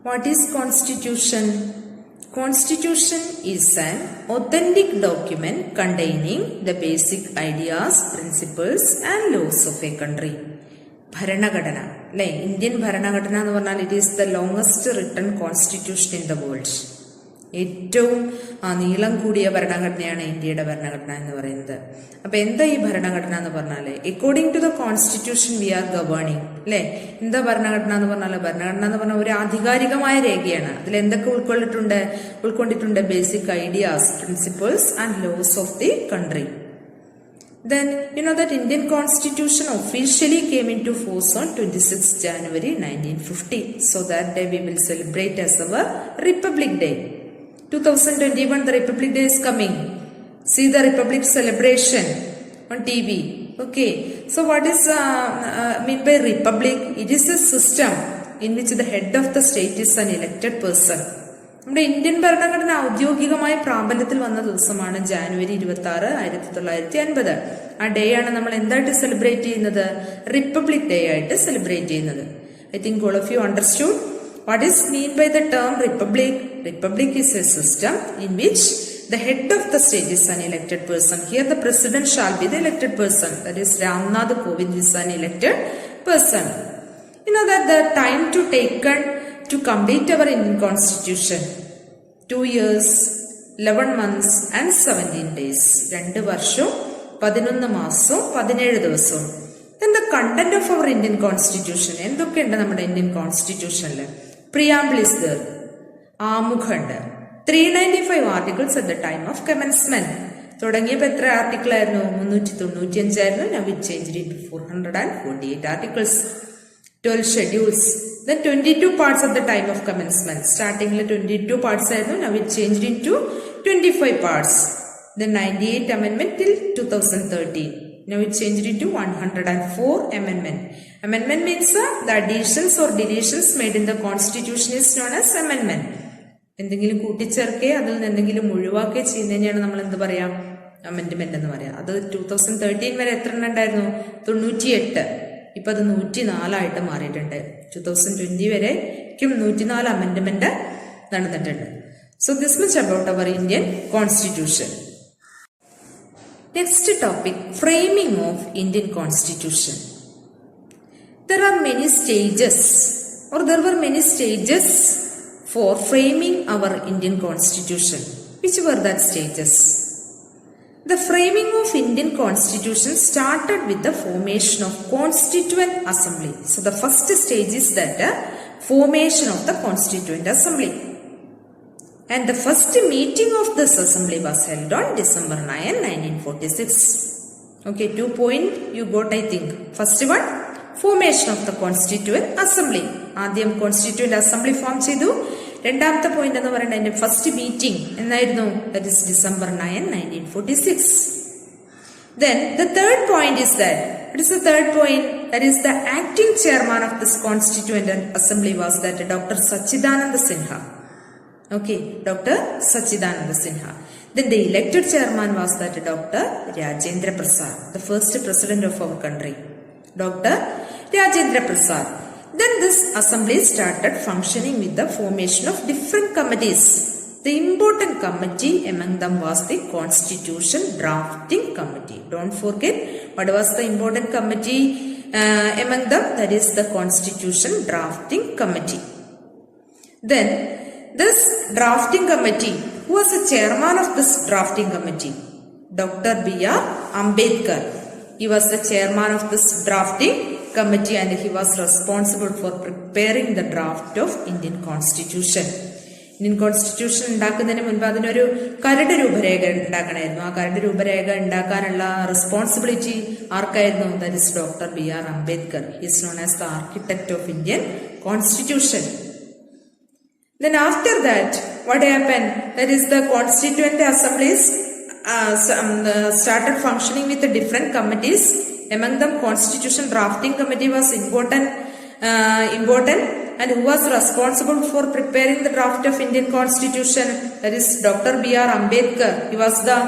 What is Constitution? Constitution is an authentic document containing the basic ideas, principles and laws of a country. ഭരണഘടന അല്ലെ, Indian ഭരണഘടന എന്ന് പറഞ്ഞാൽ it is the longest written constitution in the world. ഏറ്റവും നീളം കൂടിയ ഭരണഘടനയാണ് ഇന്ത്യയുടെ ഭരണഘടന എന്ന് പറയുന്നത്. അപ്പൊ എന്താ ഈ ഭരണഘടന എന്ന് പറഞ്ഞാല്, according to the constitution we are governing അല്ലെ. എന്താ ഭരണഘടന എന്ന് പറഞ്ഞാല്, ഭരണഘടന എന്ന് പറഞ്ഞാൽ ഒരു ആധികാരികമായ രേഖയാണ്. അതിൽ എന്തൊക്കെ ഉൾക്കൊണ്ടിട്ടുണ്ട് basic ideas, principles and laws of the country. Then you know that Indian Constitution officially came into force on 26 January 1950. So that day we will celebrate as our Republic Day. 2021 the Republic Day is coming. See the Republic celebration on TV. Okay. So what is mean by Republic? It is a system in which the head of the state is an elected person. നമ്മുടെ Indian ഭരണഘടന ഔദ്യോഗികമായി പ്രാബല്യത്തിൽ വന്ന ദിവസമാണ് ജാനുവരി 26, 1950. ആ day ആണ് നമ്മൾ എന്തായിട്ട് സെലിബ്രേറ്റ് ചെയ്യുന്നത്? റിപ്പബ്ലിക് ഡേ ആയിട്ട് സെലിബ്രേറ്റ് ചെയ്യുന്നത്. I think all of you understood what is mean by the term republic. Republic is a system in which the head of the state is an elected person. Here the president shall be the elected person. That is Ramnath Kovind is an elected person. You know that the time to taken to complete our Indian Constitution 2 years, 11 months and 17 days. 2 വർഷവും 11 മാസവും 17 ദിവസവും. Then the content of our Indian Constitution. എന്തൊക്കെയുണ്ട് നമ്മുടെ Indian കോൺസ്റ്റിറ്റ്യൂഷനിൽ? Preamble is there. ആമുഖമുണ്ട്. 395 articles at the time of commencement. തുടങ്ങിയപ്പോൾ എത്ര article ആയിരുന്നു? 395 ആയിരുന്നു. Now it changed into 448 articles. 12 schedules. Then 22 parts at the time of commencement. Starting 22 parts ആയിരുന്നു. Now it changed into 25 parts. Then 98 amendment till 2013. Now it changed into 104 amendment. Amendment means the additions or deletions made in the constitution is known as amendment. എന്തെങ്കിലും കൂട്ടിച്ചേർക്കേ അതിൽ നിന്ന് എന്തെങ്കിലും ഒഴിവാക്കുകയോ ചെയ്യുന്നതിനെയാണ് നമ്മൾ എന്ത് പറയാം? Amendment എന്ന് പറയാം. അത് 2013 വരെ എത്ര എണ്ണം ഉണ്ടായിരുന്നു? 98. ഇപ്പൊ അത് 104 മാറിയിട്ടുണ്ട്. 2020 വരേക്കും 104 അമെന്റ്മെന്റ് നടന്നിട്ടുണ്ട്. So this much about our Indian constitution. Next topic, framing of Indian constitution. There were many stages for framing our Indian Constitution. Which were that stages? The framing of Indian Constitution started with the formation of Constituent Assembly. So the first stage is that formation of the Constituent Assembly. And the first meeting of this assembly was held on December 9, 1946. Okay, 2 points you got, I think. First one, formation of the Constituent Assembly. ആദ്യം Constituent Assembly form ചെയ്തു. രണ്ടാമത്തെ point എന്ന് പറയുന്നത് first meeting എന്നായിരുന്നു? That is December 9, 1946. Then the third point is that, what is the third point? That is the acting chairman of this Constituent Assembly was that Dr. Sachidananda Sinha. Okay, Dr. Sachidananda Sinha. Then the elected chairman was that Dr. Rajendra Prasad, the first president of our country. Dr. Rajendra Prasad. Then this assembly started functioning with the formation of different committees. The important committee among them was the Constitution Drafting Committee. Don't forget, what was the important committee among them? That is the Constitution Drafting Committee. Then this drafting committee, who was the chairman of this drafting committee? Dr. B.R. Ambedkar. He was the chairman of this drafting committee and he was responsible for preparing the draft of Indian Constitution. Indian Constitution ഉണ്ടാക്കുന്നതിന് മുൻപ് അതിനൊരു കരട് രൂപരേഖ ഉണ്ടാക്കണമായിരുന്നു. ആ കരട് രൂപരേഖ ഉണ്ടാക്കാനുള്ള responsibility ആർക്കായിരുന്നു? That is doctor B.R. Ambedkar. He is known as the architect of Indian Constitution. Then after that, what happened? That is the Constituent Assemblies started functioning with the different committees. Among them, Constitution Drafting Committee was important and who was responsible for preparing the draft of Indian Constitution? That is Dr. B.R. Ambedkar. He was the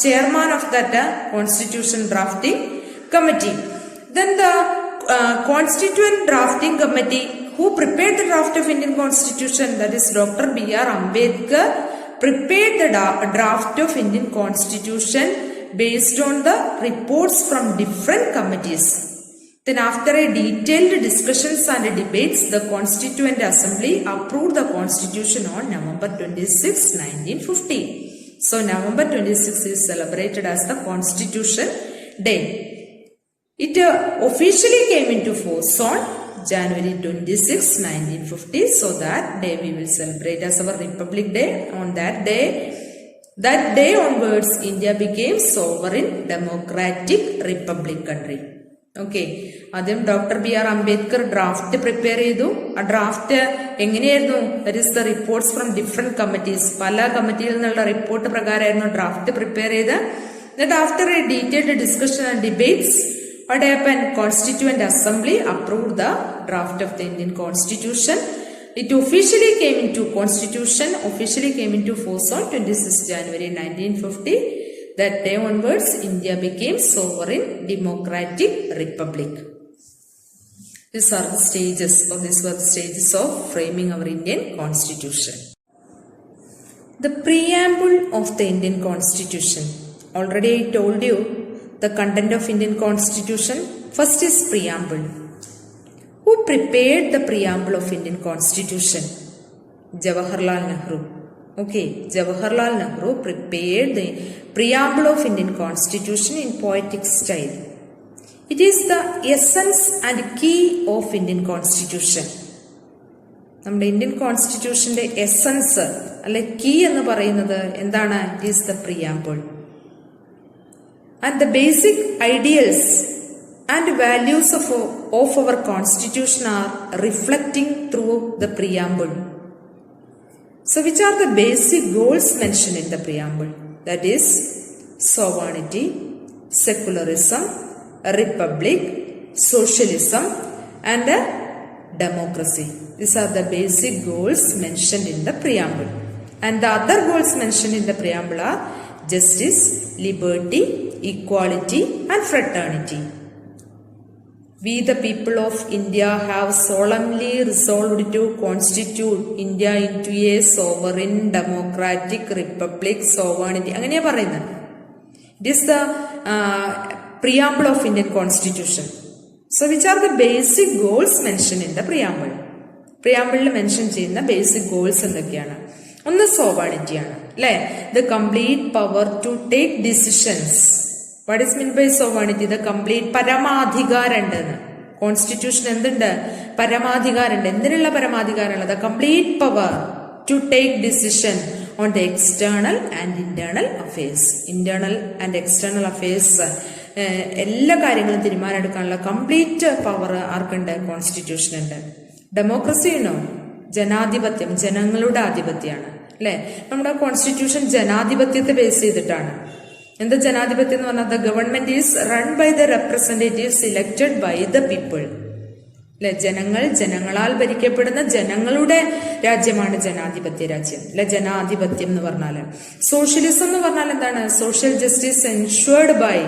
chairman of that Constitution Drafting Committee. Then the Constituent Drafting Committee, who Who prepared the draft of Indian Constitution? That is Dr. B.R. Ambedkar prepared the draft of Indian Constitution based on the reports from different committees. Then after a detailed discussions and debates, the Constituent Assembly approved the Constitution on November 26, 1950. So November 26 is celebrated as the Constitution Day. It officially came into force on January 26, 1950. So that day we will celebrate as our Republic Day. On that day onwards, India became sovereign democratic republic country. Okay, ആദ്യം doctor B R Ambedkar draft prepare ചെയ്തു. ആ draft എങ്ങനെയായിരുന്നു? That is the reports from different committees. പല കമ്മിറ്റിയിൽ നിന്നുള്ള report പ്രകാരമായിരുന്നു draft prepare ചെയ്ത്. എന്നിട്ട് after a detailed discussion and debates, what happened? Constituent Assembly approved the draft of the Indian Constitution. It officially came into force on 26 January 1950. That day onwards, India became sovereign democratic republic. These were the stages of framing our Indian Constitution. The preamble of the Indian Constitution. Already I told you the content of Indian Constitution. First is preamble. Who prepared the preamble of Indian Constitution? Jawaharlal Nehru. Okay, Jawaharlal Nehru prepared the preamble of Indian Constitution in poetic style. It is the essence and key of Indian Constitution. നമ്മുടെ Indian കോൺസ്റ്റിറ്റ്യൂഷന്റെ essence അല്ലെ key എന്ന് പറയുന്നത് എന്താണ്? It is the preamble. And the basic ideals and values of our constitution are reflecting through the preamble. So which are the basic goals mentioned in the preamble? That is sovereignty, secularism, republic, socialism and democracy. These are the basic goals mentioned in the preamble. And the other goals mentioned in the preamble are justice, liberty, equality and fraternity. We the people of India have solemnly resolved to constitute India into a sovereign democratic republic. Sovereignty അങ്ങനെയാ പറയുന്നത്. It is the preamble of Indian Constitution. So which are the basic goals mentioned in the preamble? Preamble mention ചെയ്യുന്ന basic goals എന്തൊക്കെയാണ്? ഒന്ന് sovereignty ആണ് അല്ലെ, the complete power to take decisions. What is mean by sovereignty? The complete പരമാധികാരം ഉണ്ടെന്ന്. Constitution എന്തുണ്ട്? പരമാധികാരം. എന്തിനുള്ള പരമാധികാരമുള്ളത്? The complete power to take decision on the external and internal affairs. Internal and external affairs എല്ലാ കാര്യങ്ങളും തീരുമാനമെടുക്കാനുള്ള കംപ്ലീറ്റ് പവർ ആർക്കുണ്ട്? കോൺസ്റ്റിറ്റ്യൂഷനുണ്ട്. ഡെമോക്രസി ഉണ്ടോ? ജനാധിപത്യം, ജനങ്ങളുടെ ആധിപത്യമാണ് അല്ലെ. നമ്മുടെ കോൺസ്റ്റിറ്റ്യൂഷൻ ജനാധിപത്യത്തെ ബേസ് ചെയ്തിട്ടാണ്. എന്താ ജനാധിപത്യം എന്ന് പറഞ്ഞാൽ? The government is run by the representatives elected by the people അല്ലെ. ജനങ്ങളാൽ ഭരിക്കപ്പെടുന്ന ജനങ്ങളുടെ രാജ്യമാണ് ജനാധിപത്യ രാജ്യം അല്ലെ. ജനാധിപത്യം എന്ന് പറഞ്ഞാല്. സോഷ്യലിസം എന്ന് പറഞ്ഞാൽ എന്താണ്? Social justice ensured by.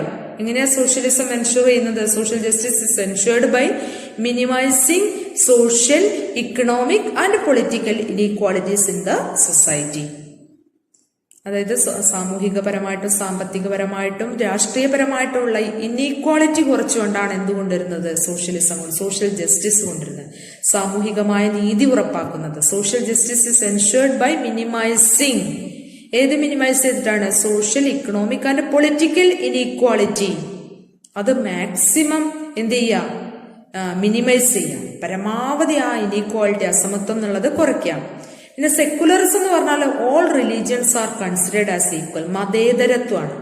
എങ്ങനെയാ സോഷ്യലിസം എൻഷുർ ചെയ്യുന്നത്? Social justice is ensured by minimising social, economic and political inequalities in the society. അതായത് സാമൂഹികപരമായിട്ടും സാമ്പത്തികപരമായിട്ടും രാഷ്ട്രീയപരമായിട്ടുള്ള ഇനീക്വാളിറ്റി കുറച്ചുകൊണ്ടാണ് എന്ത് കൊണ്ടുവരുന്നത്? സോഷ്യലിസം, സോഷ്യൽ ജസ്റ്റിസ് കൊണ്ടുവരുന്നത്. സാമൂഹികമായ നീതി ഉറപ്പാക്കുന്നത്. Social justice is ensured by minimising. ഏത് മിനിമൈസ് ചെയ്തിട്ടാണ്? Social, economic and political inequality. അത് മാക്സിമം എന്ത് ചെയ്യാം? മിനിമൈസ് ചെയ്യാം. പരമാവധി ആ ഇനീക്വാളിറ്റി, അസമത്വം എന്നുള്ളത് കുറയ്ക്കാം. പിന്നെ സെക്കുലറിസം എന്ന് പറഞ്ഞാൽ all religions are considered as equal. മതേതരത്വമാണ്.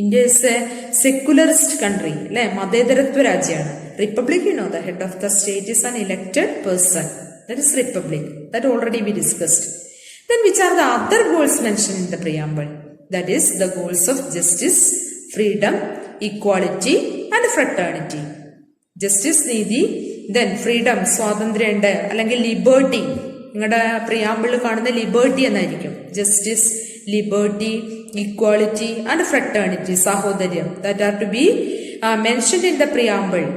India is a secularist country അല്ലെ, മതേതരത്വ രാജ്യമാണ്. Republic, the head of the state is an elected person. That is republic. That already we discussed. Then which are the other goals mentioned in the preamble? That is the goals of justice, freedom, equality and fraternity. Justice, നീതി, then freedom, സ്വാതന്ത്ര്യം ഉണ്ട്, അല്ലെങ്കിൽ liberty. നിങ്ങളുടെ പ്രിയാമ്പിളിൽ കാണുന്ന liberty എന്നായിരിക്കും. Justice, liberty, equality and fraternity, സാഹോദര്യം. That are to be mentioned in the preamble.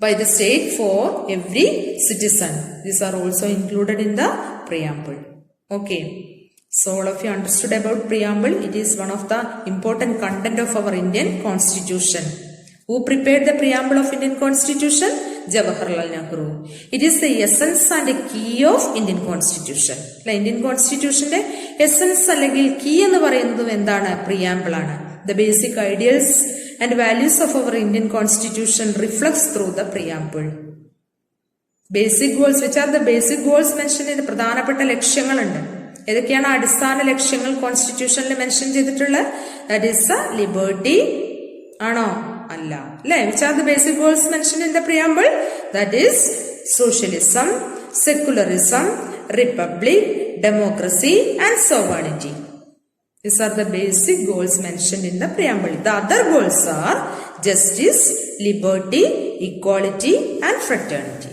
by the state for every citizen. These are also included in the preamble. Okay. So all of you understood about preamble. It is one of the important content of our Indian Constitution. Who prepared the preamble of Indian Constitution? Jawaharlal Nehru. It is the essence and key of Indian Constitution. Indian Constitution essence അല്ലെങ്കിൽ key എന്ന് പറയുന്നത് എന്താണ്? Preamble ആണ്. The basic ideals and values of our Indian Constitution reflects through the preamble. Basic goals, which are the basic goals mentioned in പ്രധാനപ്പെട്ട ലക്ഷ്യങ്ങളുണ്ട്. ഏതൊക്കെയാണ് അടിസ്ഥാന ലക്ഷ്യങ്ങൾ കോൺസ്റ്റിറ്റ്യൂഷനിൽ mention ചെയ്തിട്ടുള്ളത്? ദാറ്റ് ഈസ് ലിബർട്ടി ആണോ? അല്ല അല്ലെ? Which are the basic goals mention in the preamble? That is socialism, secularism, republic, democracy and sovereignty. These are the basic goals mentioned in the preamble. The other goals are justice, liberty, equality and fraternity.